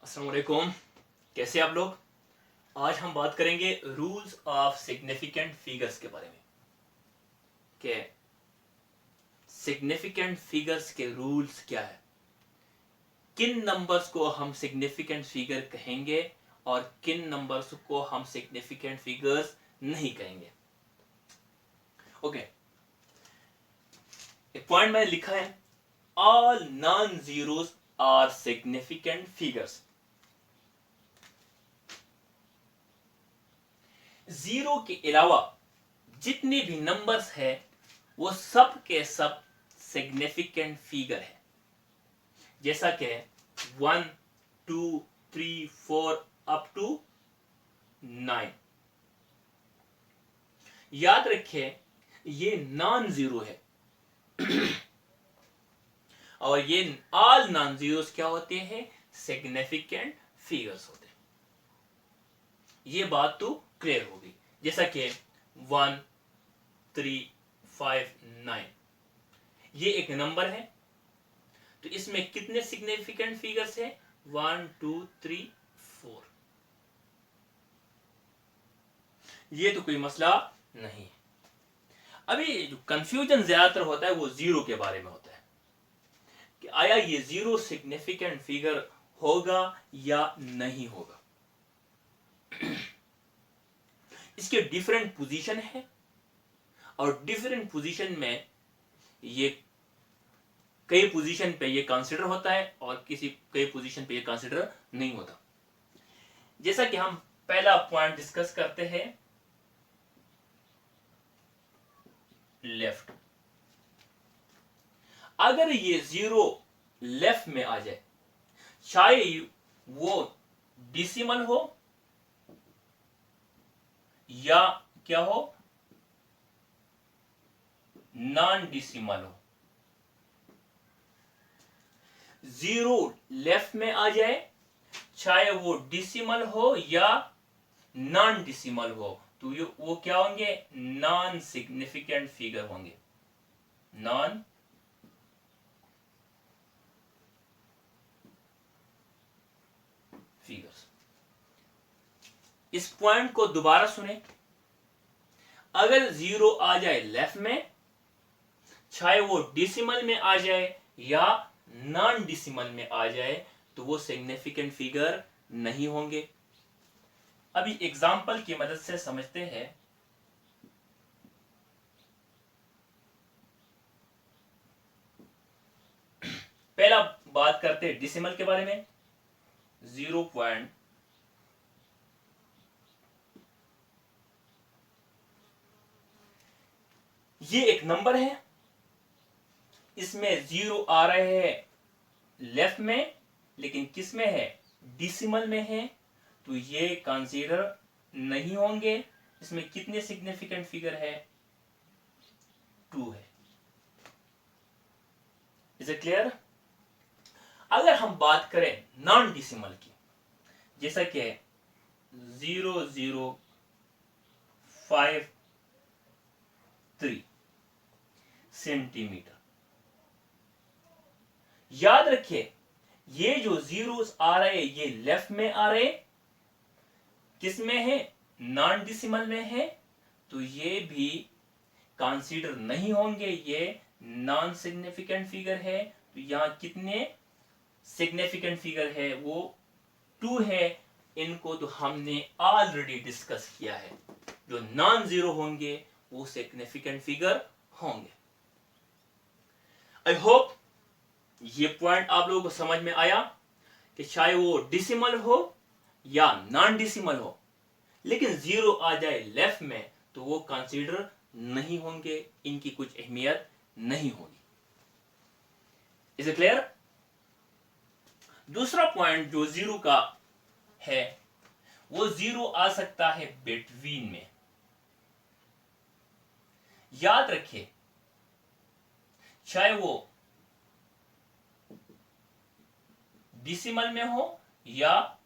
अस्सलाम वालेकुम। कैसे आप लोग। आज हम बात करेंगे रूल्स ऑफ सिग्निफिकेंट फिगर्स के बारे में कि सिग्निफिकेंट फिगर्स के रूल्स क्या है, किन नंबर्स को हम सिग्निफिकेंट फिगर कहेंगे और किन नंबर्स को हम सिग्निफिकेंट फिगर्स नहीं कहेंगे। ओके, एक पॉइंट मैंने लिखा है, all non zeros are significant figures. Zero के अलावा जितने भी नंबर्स है वो सब के सब सिग्निफिकेंट फिगर है। जैसा कि 1, 2, 3, 4 अप टू 9। याद रखिए ये नॉन जीरो है और ये ऑल नॉन जीरोस क्या होते हैं, सिग्निफिकेंट फिगर्स होते हैं। ये बात तो क्लियर होगी। जैसा कि 1, 3, 5, 9 ये एक नंबर है, तो इसमें कितने सिग्निफिकेंट फिगर्स है, 1, 2, 3, 4। ये तो कोई मसला नहीं है। अभी जो कंफ्यूजन ज्यादातर होता है वो जीरो के बारे में होता है कि आया ये जीरो सिग्निफिकेंट फिगर होगा या नहीं होगा। इसके डिफरेंट पोजीशन है और डिफरेंट पोजीशन में ये कई पोजीशन पे ये कंसीडर होता है और कई पोजीशन पे ये कंसीडर नहीं होता। जैसा कि हम पहला पॉइंट डिस्कस करते हैं, लेफ्ट। अगर ये जीरो लेफ्ट में आ जाए, चाहे वो डिसिमल हो या क्या हो, नॉन डिसिमल हो, जीरो लेफ्ट में आ जाए चाहे वो डिसिमल हो या नॉन डिसिमल हो, तो वो क्या होंगे, नॉन सिग्निफिकेंट फिगर होंगे। Non figures. इस पॉइंट को दोबारा सुने, अगर जीरो आ जाए लेफ्ट में, चाहे वो डिसिमल में आ जाए या नॉन डिसिमल में आ जाए, तो वो सिग्निफिकेंट फिगर नहीं होंगे। अभी एग्जाम्पल की मदद से समझते हैं। पहला बात करते हैं डिसिमल के बारे में। 0. ये एक नंबर है, इसमें जीरो आ रहे हैं लेफ्ट में, लेकिन किस में है, डिसिमल में है, तो ये कंसीडर नहीं होंगे। इसमें कितने सिग्निफिकेंट फिगर है, 2 है। Is it clear. अगर हम बात करें नॉन डिसिमल की, जैसा कि 0.053 सेंटीमीटर। याद रखिए ये जो जीरोस आ रहे हैं ये लेफ्ट में आ रहे, किस में है, नॉन डिसिमल में है, तो ये भी कंसीडर नहीं होंगे, ये नॉन सिग्निफिकेंट फिगर है। तो यहां कितने सिग्निफिकेंट फिगर है, वो 2 है। इनको तो हमने ऑलरेडी डिस्कस किया है, जो नॉन जीरो होंगे वो सिग्निफिकेंट फिगर होंगे। आई होप ये पॉइंट आप लोगों को समझ में आया कि चाहे वो डिसिमल हो या नॉन डिसिमल हो, लेकिन जीरो आ जाए लेफ्ट में तो वो कंसीडर नहीं होंगे, इनकी कुछ अहमियत नहीं होगी। Is it clear. दूसरा पॉइंट जो जीरो का है, वो जीरो आ सकता है बिटवीन में। याद रखिए चाहे वो डिसिमल में हो या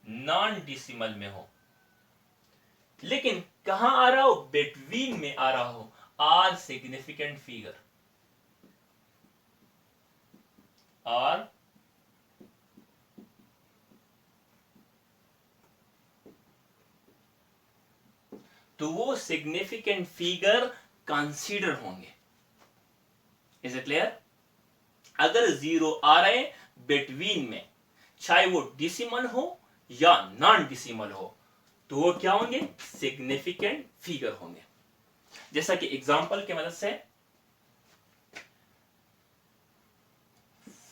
नॉन डिसिमल में हो, लेकिन कहां आ रहा हो, बिटवीन में आ रहा हो, आर सिग्निफिकेंट फिगर। आर तो वो सिग्निफिकेंट फिगर कंसीडर होंगे। Is it clear? अगर जीरो आ रहे बिटवीन में, चाहे वो डिसिमल हो या नॉन डिसिमल हो, तो वो क्या होंगे? सिग्निफिकेंट फिगर होंगे। जैसा कि एग्जांपल की मदद से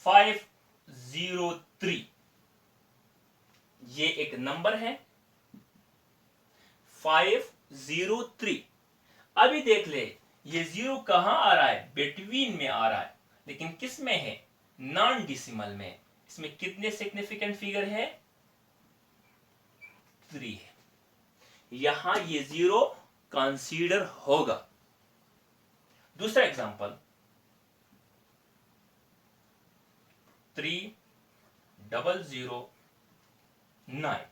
503 ये एक नंबर है 503। अभी देख ले ये जीरो कहां आ रहा है? बिटवीन में आ रहा है, लेकिन किस में है? नॉन डिसिमल में। इसमें कितने सिग्निफिकेंट फिगर है? 3 है। यहां ये जीरो कंसीडर होगा। दूसरा एग्जांपल 3009।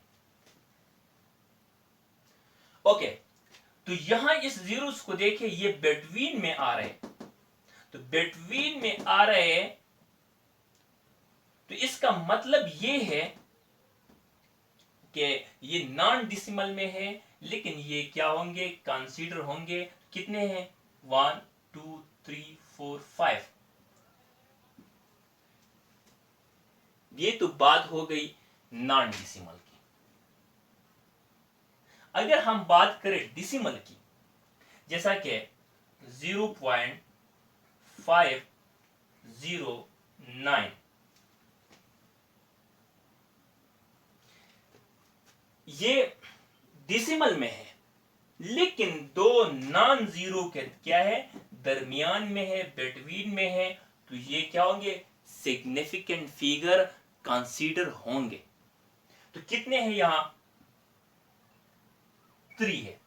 ओके, तो यहां इस जीरोस को देखिए, ये बिटवीन में आ रहे हैं, तो बिटवीन में आ रहे हैं, तो इसका मतलब ये है कि ये नॉन डिसिमल में है, लेकिन ये क्या होंगे? कंसीडर होंगे। कितने हैं? 1 2 3 4 5। ये तो बात हो गई नॉन डिसिमल की। अगर हम बात करें डिसिमल की, जैसा कि 0.509, ये डिसिमल में है, लेकिन दो नॉन जीरो के क्या है? दरमियान में है, बिटवीन में है, तो ये क्या होंगे? सिग्निफिकेंट फिगर कंसीडर होंगे। तो कितने हैं यहां? 3 है,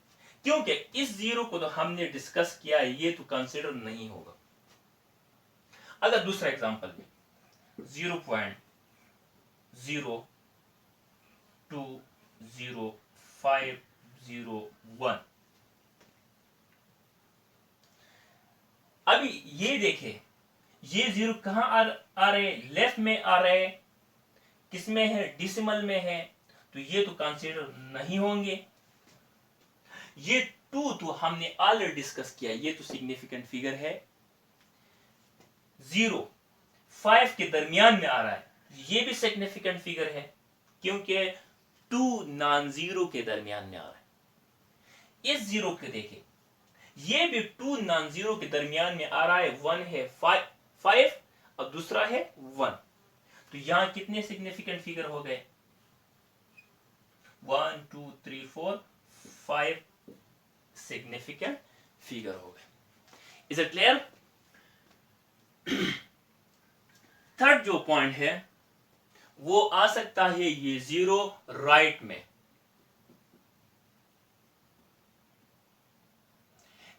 क्योंकि इस जीरो को तो हमने डिस्कस किया है, ये तो कंसीडर नहीं होगा। अगर दूसरा एग्जांपल में 0.020501, अभी ये देखें, ये जीरो कहां आ रहे? लेफ्ट में आ रहे। किसमें है? डिसिमल में है, तो ये तो कंसीडर नहीं होंगे। ये 2 तो हमने ऑलरेडी डिस्कस किया, ये तो सिग्निफिकेंट फिगर है। 0 5 के दरमियान में आ रहा है, ये भी सिग्निफिकेंट फिगर है, क्योंकि 2 नॉन जीरो के दरमियान में आ रहा है। इस जीरो के देखें, ये भी 2 नॉन जीरो के दरमियान में आ रहा है। 1 है 5 और दूसरा है 1, तो यहां कितने सिग्निफिकेंट फिगर हो गए? 1 2 3 4 5 सिग्निफिकेंट फिगर हो गए। Is it clear? थर्ड जो पॉइंट है वो आ सकता है ये जीरो राइट में,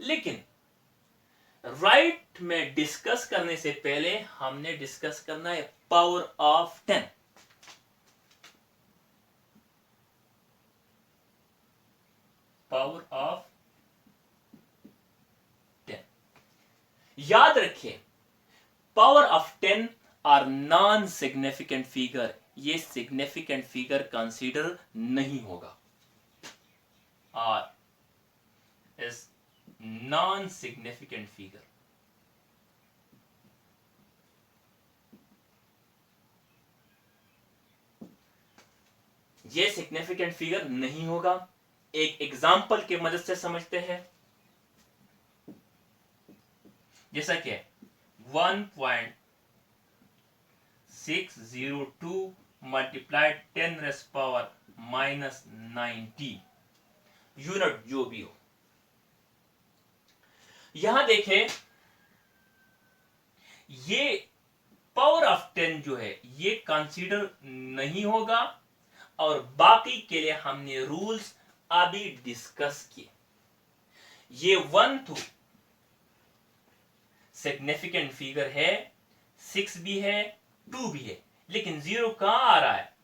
लेकिन राइट में डिस्कस करने से पहले हमने डिस्कस करना है पावर ऑफ 10। पावर ऑफ 10 याद रखिए, power of 10 are non significant figure, ये सिग्निफिकेंट फिगर कंसीडर नहीं होगा। Are is non significant figure. ये सिग्निफिकेंट फिगर नहीं होगा। एक एग्जाम्पल की मदद से समझते हैं, जैसा कि 1.602 मल्टीप्लाइड 10⁻⁻90 यूनिट जो भी हो। यहां देखें, ये पावर ऑफ 10 जो है ये कंसीडर नहीं होगा, और बाकी के लिए हमने रूल्स अभी डिस्कस किए। ये 1 तो सिग्निफिकेंट फिगर है, 6 भी है, 2 भी है, लेकिन 0 कहां आ रहा है?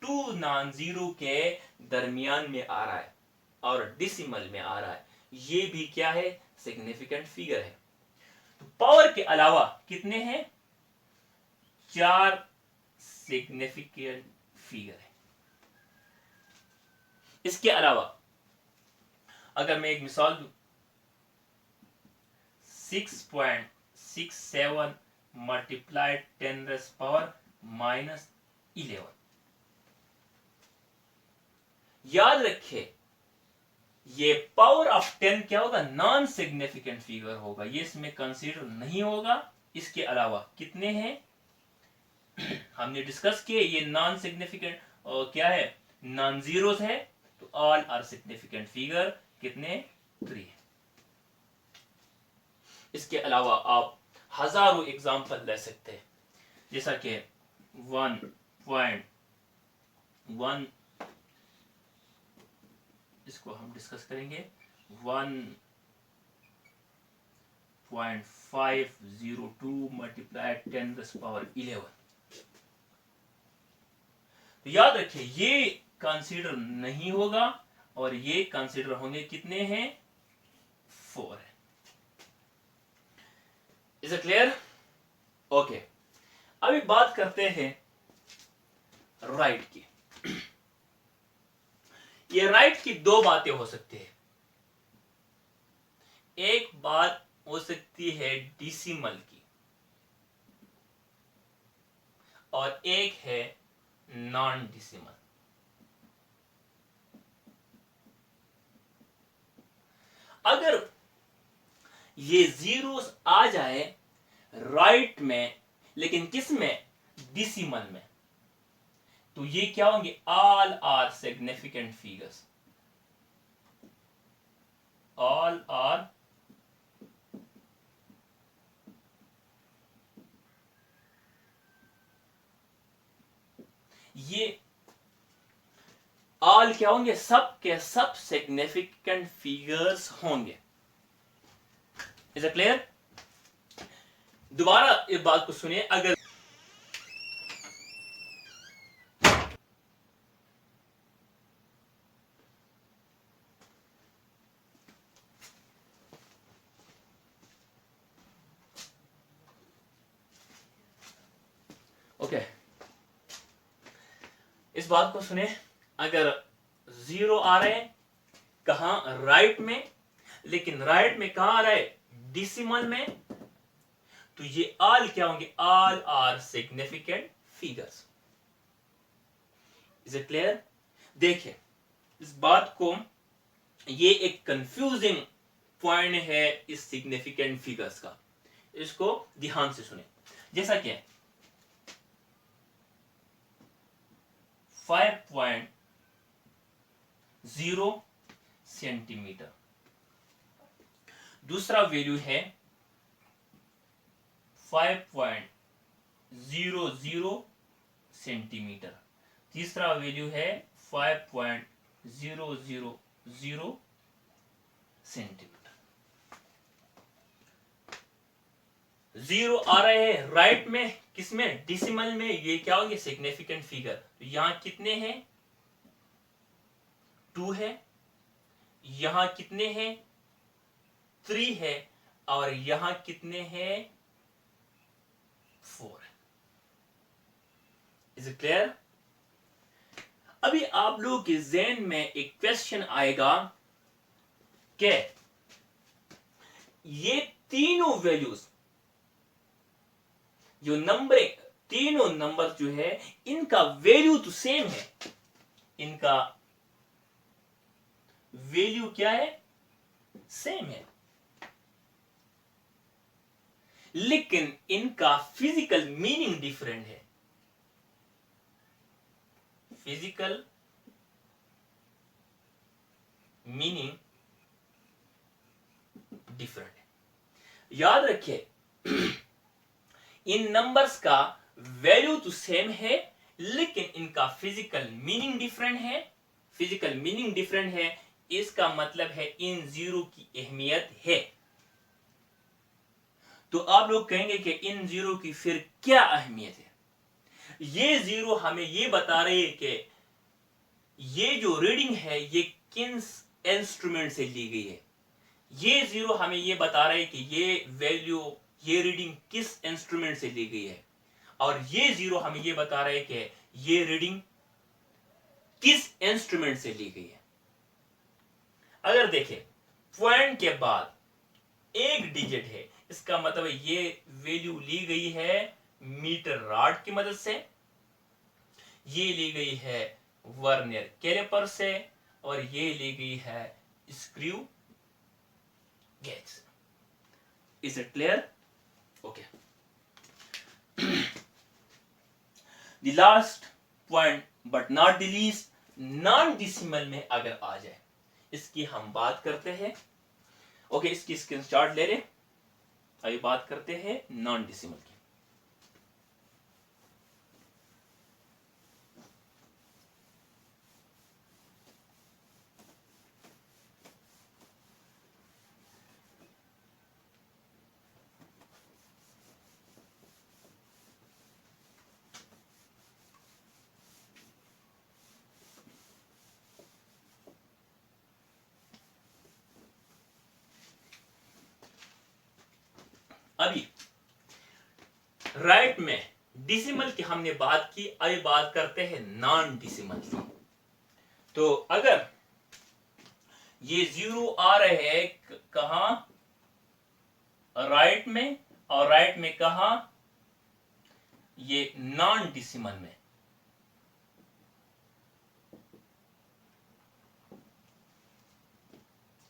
2 नॉन जीरो के दरमियान में आ रहा है और डिसिमल में आ रहा है, ये भी क्या है? सिग्निफिकेंट फिगर है। तो पावर के अलावा कितने हैं? 4 सिग्निफिकेंट फिगर है। इसके अलावा अगर मैं एक मिसाल दूं, 6.67 मल्टीप्लाइड 10⁻⁻11। याद रखे ये पावर ऑफ 10 क्या होगा, नॉन सिग्निफिकेंट फिगर होगा, ये इसमें कंसीडर नहीं होगा। इसके अलावा कितने हैं हमने डिस्कस किए, ये नॉन सिग्निफिकेंट क्या है, नॉन जीरोस है, तो ऑल आर सिग्निफिकेंट फिगर कितने, 3 है। इसके अलावा आप हजारों एग्जांपल ले सकते हैं, जैसा कि 1.1 इसको हम डिस्कस करेंगे, 1.502 मल्टीप्लाइड 10⁻11। तो याद रखिए ये कंसीडर नहीं होगा और ये कंसीडर होंगे, कितने हैं, 4 है। Is it clear? ओके, अभी बात करते हैं राइट की। ये राइट की दो बातें हो सकती है। एक बात हो सकती है डेसिमल की और एक है नॉन डेसिमल। अगर ये जीरोस आ जाए राइट में, लेकिन किस में, डेसिमल में, तो ये क्या होंगे, all are significant figures, all are ये ऑल क्या होंगे, सब के सब सिग्निफिकेंट फिगर्स होंगे। Is it clear? दोबारा इस बात को सुनिए, अगर ओके इस बात को सुने, अगर जीरो आ रहे हैं कहां, राइट में, लेकिन राइट में कहां आ रहा है, डेसिमल में, तो ये ऑल क्या होंगे, all are significant figures. Is it clear? देखिए इस बात को, ये एक कंफ्यूजिंग पॉइंट है इस सिग्निफिकेंट फिगर्स का, इसको ध्यान से सुने। जैसा कि 5.0 सेंटीमीटर, दूसरा वैल्यू है 5.00 सेंटीमीटर, तीसरा वैल्यू है 5.000 सेंटीमीटर। जीरो आ रहे हैं राइट में, किसमें, डेसिमल में, ये क्या होंगे, सिग्निफिकेंट फिगर। तो यहां कितने हैं, 2 है, यहां कितने हैं, 3 है, और यहां कितने हैं, 4 है। Is it clear? अभी आप लोगों के ज़हन में एक क्वेश्चन आएगा कि ये तीनों वैल्यूज, जो नंबर, तीनों नंबर जो है, इनका वैल्यू तो सेम है, इनका वैल्यू क्या है, सेम है, लेकिन इनका फिजिकल मीनिंग डिफरेंट है, फिजिकल मीनिंग डिफरेंट है। याद रखिए इन नंबर्स का वैल्यू तो सेम है, लेकिन इनका फिजिकल मीनिंग डिफरेंट है। फिजिकल मीनिंग डिफरेंट है, इसका मतलब है इन जीरो की अहमियत है। तो आप लोग कहेंगे कि इन जीरो की फिर क्या अहमियत है? ये जीरो हमें ये बता रहे हैं कि ये जो रीडिंग है ये किन इंस्ट्रूमेंट से ली गई है। ये जीरो हमें ये बता रहे हैं कि ये वैल्यू, ये रीडिंग किस इंस्ट्रूमेंट से ली गई है। और ये 0 हमें ये बता रहे हैं कि ये रीडिंग किस इंस्ट्रूमेंट से ली गई है। अगर देखें पॉइंट के बाद एक डिजिट है, इसका मतलब ये वैल्यू ली गई है मीटर रॉड की मदद से, ये ली गई है वर्नियर कैलिपर से, और ये ली गई है स्क्रू गेज से। Is it clear? Okay. The last point but not the least, non decimal में अगर आ जाए, इसकी हम बात करते हैं। ओके, इसकी स्क्रीनशॉट ले लें। अभी बात करते हैं नॉन डेसिमल की। अभी राइट में डेसिमल की हमने बात की, अभी बात करते हैं नॉन डेसिमल की। तो अगर ये 0 आ रहे हैं कहां? राइट में, और राइट में कहा? ये नॉन डेसिमल में।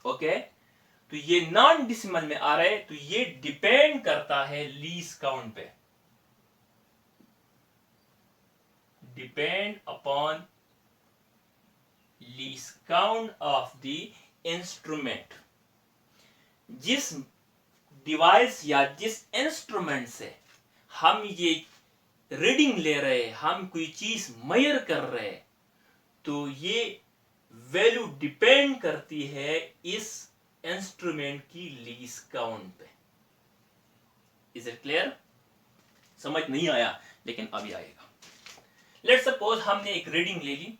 ओके, तो ये नॉन डेसिमल में आ रहे हैं, तो ये डिपेंड करता है लीस्ट काउंट पे। Depend upon least count of the instrument. जिस डिवाइस या जिस इंस्ट्रूमेंट से हम ये रीडिंग ले रहे हैं, हम कोई चीज मेजर कर रहे हैं, तो ये वैल्यू डिपेंड करती है इस इंस्ट्रूमेंट की लीस्ट काउंट पे। Is it clear? समझ नहीं आया लेकिन अभी आएगा। लेट्स सपोज हमने एक रीडिंग ले ली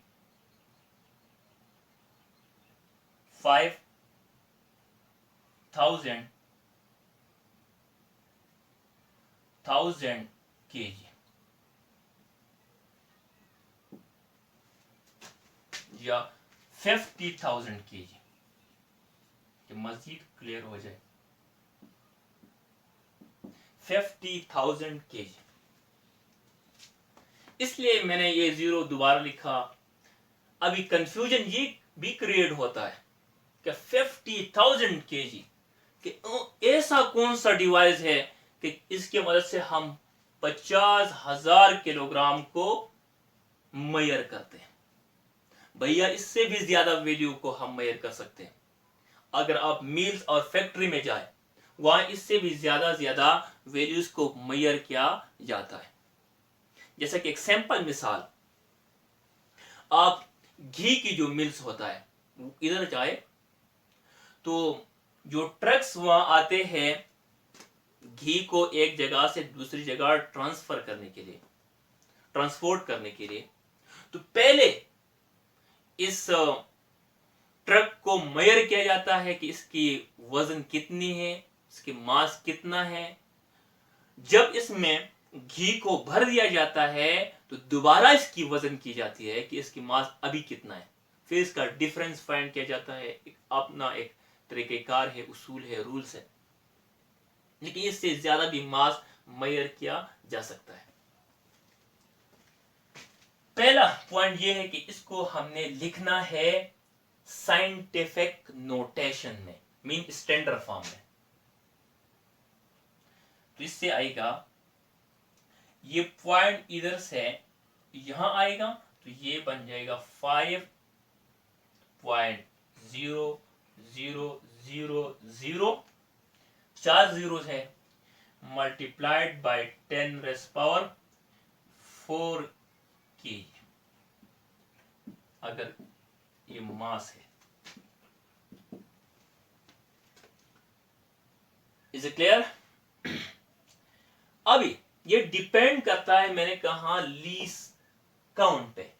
5000 kg या 50,000 kg, कि मजीद क्लियर हो जाए। 50,000 kg, इसलिए मैंने ये 0 दोबारा लिखा। अभी कंफ्यूजन ये भी क्रिएट होता है कि 50,000 kg कि ऐसा कौन सा डिवाइस है कि इसकी मदद से हम 50,000 किलोग्राम को मेजर करते हैं। भैया इससे भी ज्यादा वैल्यू को हम मेजर कर सकते हैं। अगर आप मिल्स और फैक्ट्री में जाए, वहां इससे भी ज्यादा वैल्यूज को मेजर किया जाता है। जैसा कि एक सैंपल मिसाल, आप घी की जो मिल्स होता है इधर जाए, तो जो ट्रक्स वहां आते हैं घी को एक जगह से दूसरी जगह ट्रांसफर करने के लिए, ट्रांसपोर्ट करने के लिए, तो पहले इस ट्रक को मेजर किया जाता है कि इसकी वजन कितनी है, इसकी मास कितना है। जब इसमें घी को भर दिया जाता है तो दोबारा इसकी वजन की जाती है कि इसकी मास अभी कितना है, फिर इसका डिफरेंस फाइंड किया जाता है। अपना एक तरीकेकार है, उसूल है, रूल्स है, लेकिन इससे ज्यादा भी मास मेजर किया जा सकता है। पहला पॉइंट यह है कि इसको हमने लिखना है साइंटिफिक नोटेशन में, मीन स्टैंडर्ड फॉर्म में। तो इससे आएगा ये पॉइंट इधर से यहां आएगा, तो ये बन जाएगा 5.0000, 4 जीरो है, मल्टीप्लाइड बाय 10⁻⁴ kg, अगर ये मास है। Is it clear? अभी ये डिपेंड करता है, मैंने कहा, लीस्ट काउंट पे।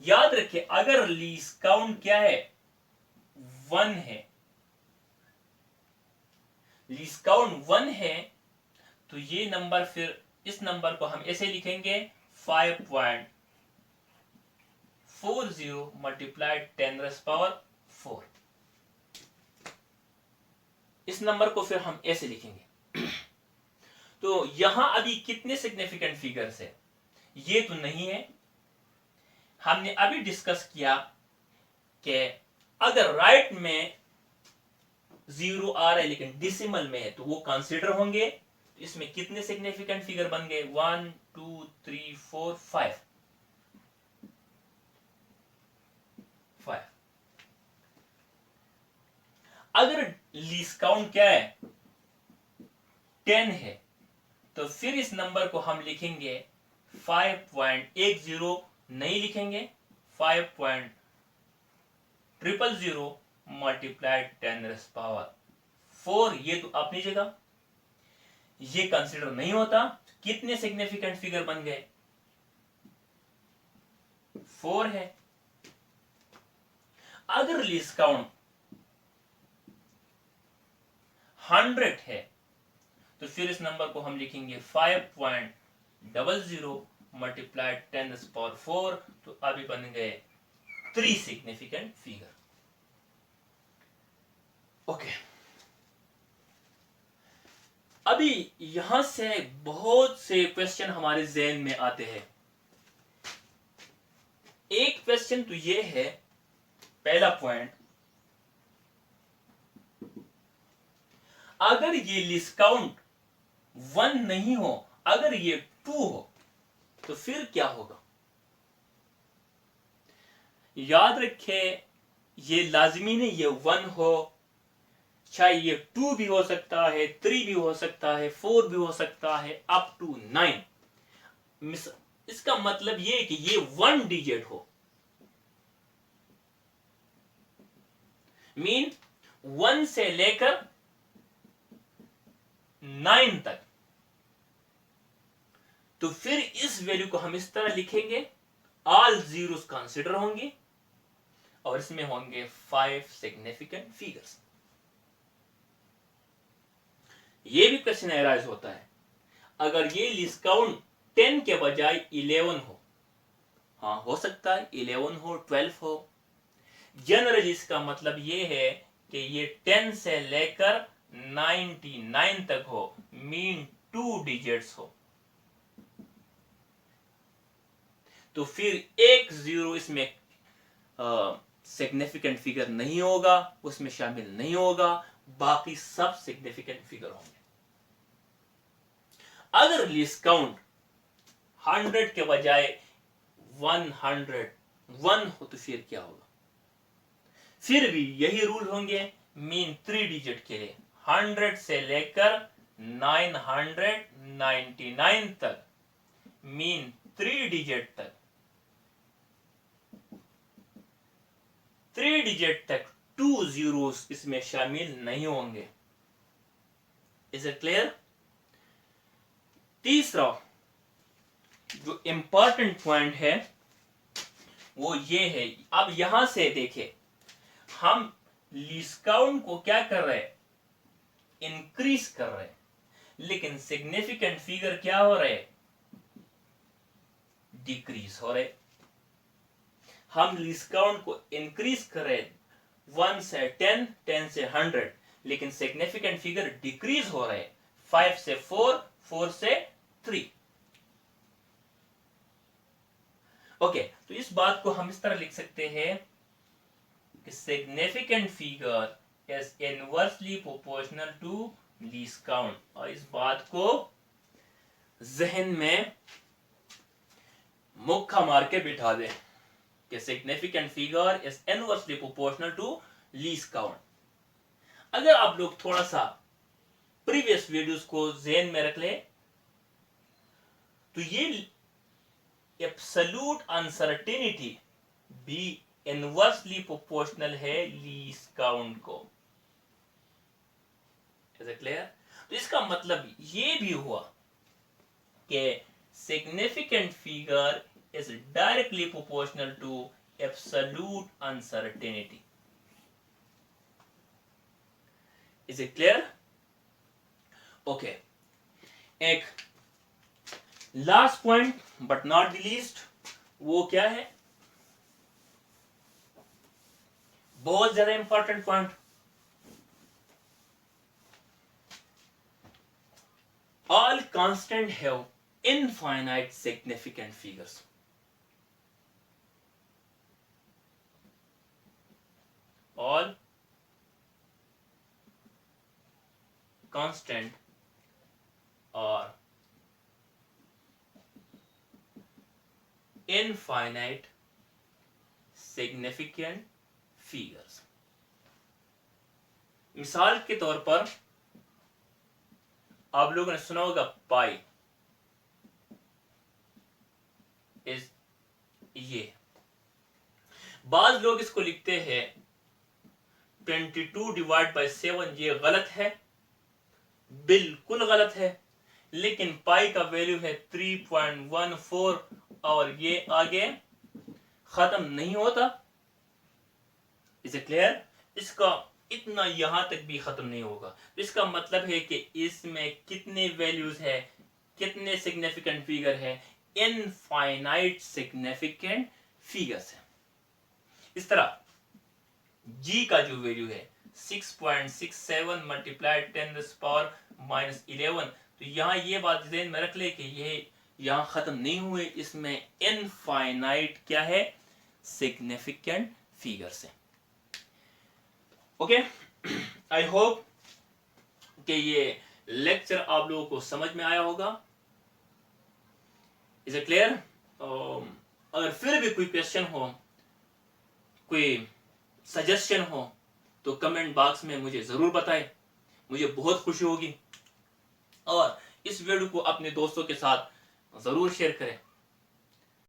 याद रखिए, अगर लीस्ट काउंट क्या है? 1 है, लीस्ट काउंट 1 है, तो ये नंबर फिर इस नंबर को हम ऐसे लिखेंगे 5.40 मल्टीप्लाइड 10⁻⁴। इस नंबर को फिर हम ऐसे लिखेंगे। तो यहां अभी कितने सिग्निफिकेंट फिगर्स है ये तो नहीं है। हमने अभी डिस्कस किया कि अगर राइट में 0 आ रहा है लेकिन डिसिमल में है तो वो कंसीडर होंगे। तो इसमें कितने सिग्निफिकेंट फिगर बन गए? 1 2 3 4 5। अगर लीस्ट काउंट क्या है? 10 है, तो फिर इस नंबर को हम लिखेंगे 5.10, नहीं लिखेंगे 5.000 मल्टीप्लाइड 10⁻⁴। ये तो अपनी जगह, ये कंसिडर नहीं होता। कितने सिग्निफिकेंट फिगर बन गए? 4 है। अगर लीस्ट काउंट 100 है तो फिर इस नंबर को हम लिखेंगे 5.00 मल्टीप्लाइड 10⁻⁴। तो अभी बन गए 3 सिग्निफिकेंट फिगर। ओके, अभी यहां से बहुत से क्वेश्चन हमारे ज़हन में आते हैं। एक क्वेश्चन तो ये है, पहला पॉइंट, अगर ये लीस्ट काउंट 1 नहीं हो, अगर ये 2 हो तो फिर क्या होगा? याद रखे, ये लाजमी नहीं ये 1 हो, चाहे ये 2 भी हो सकता है, 3 भी हो सकता है, 4 भी हो सकता है, अप टू 9। इसका मतलब ये कि ये 1 डिजिट हो, मीन 1 से लेकर 9 तक। तो फिर इस वैल्यू को हम इस तरह लिखेंगे, ऑल जीरोस कंसिडर होंगे और इसमें होंगे 5 सिग्निफिकेंट फिगर्स। ये भी क्वेश्चन एराइज होता है, अगर ये लीस्ट काउंट 10 के बजाय 11 हो, हाँ हो सकता है 11 हो, 12 हो। जनरली इसका मतलब ये है कि ये 10 से लेकर 99 तक हो, मीन 2 डिजिट्स हो। तो फिर एक जीरो इसमें सिग्निफिकेंट फिगर नहीं होगा, उसमें शामिल नहीं होगा, बाकी सब सिग्निफिकेंट फिगर होंगे। अगर लीस्ट काउंट 100 के बजाय 101 हो तो फिर क्या होगा? फिर भी यही रूल होंगे, मीन 3 डिजिट के लिए 100 से लेकर 999 तक, मीन 3 डिजिट तक, 3 डिजिट तक 2 जीरोस इसमें शामिल नहीं होंगे। Is it clear? तीसरा जो इंपॉर्टेंट पॉइंट है वो ये है, अब यहां से देखें, हम लीस्ट काउंट को क्या कर रहे हैं? इंक्रीज कर रहे हैं, लेकिन सिग्निफिकेंट फिगर क्या हो रहे हैं? डिक्रीज हो रहे। हम लीस्ट काउंट को इंक्रीज कर रहे 1 से 10, 10 से 100, लेकिन सिग्निफिकेंट फिगर डिक्रीज हो रहे 5 से 4, 4 से 3। ओके, तो इस बात को हम इस तरह लिख सकते हैं कि significant figure is inversely proportional to least count. और इस बात को जहन में मुक्का मार के बिठा दें कि significant figure is inversely proportional to least count. अगर आप लोग थोड़ा सा प्रीवियस वीडियोस को जहन में रख ले तो ये एब्सोल्यूट अनसर्टेनिटी भी इनवर्सली प्रोपोर्शनल है लीस्ट काउंट को। Is it clear? तो इसका मतलब ये भी हुआ कि significant figure is directly proportional to absolute uncertainty. Is it clear? Okay. एक last point but not the least, वो क्या है, बहुत ज्यादा important point, all constant have infinite significant figures. All constant are infinite significant figures. मिसाल के तौर पर आप लोगों ने सुना होगा पाई इज ये, बाज लोग इसको लिखते हैं 22 डिवाइड बाय 7, ये गलत है, बिल्कुल गलत है, लेकिन पाई का वैल्यू है 3.14 और ये आगे खत्म नहीं होता। Is it clear? इसका इतना यहां तक भी खत्म नहीं होगा। इसका मतलब है कि इसमें कितने वैल्यूज है, कितने सिग्निफिकेंट फिगर है, इनफाइनाइट सिग्निफिकेंट फिगर्स है। इस तरह g का जो वैल्यू है 6.67 मल्टीप्लाइड 10⁻⁻11, तो यहाँ ये बात ध्यान में रख ले कि ये यहाँ खत्म नहीं हुए, इसमें इनफाइनाइट क्या है, सिग्निफिकेंट फिगर्स है। ओके, आई होप कि ये लेक्चर आप लोगों को समझ में आया होगा। Is it clear? अगर फिर भी कोई क्वेश्चन हो, कोई सजेशन हो, तो कमेंट बॉक्स में मुझे जरूर बताएं, मुझे बहुत खुशी होगी। और इस वीडियो को अपने दोस्तों के साथ जरूर शेयर करें।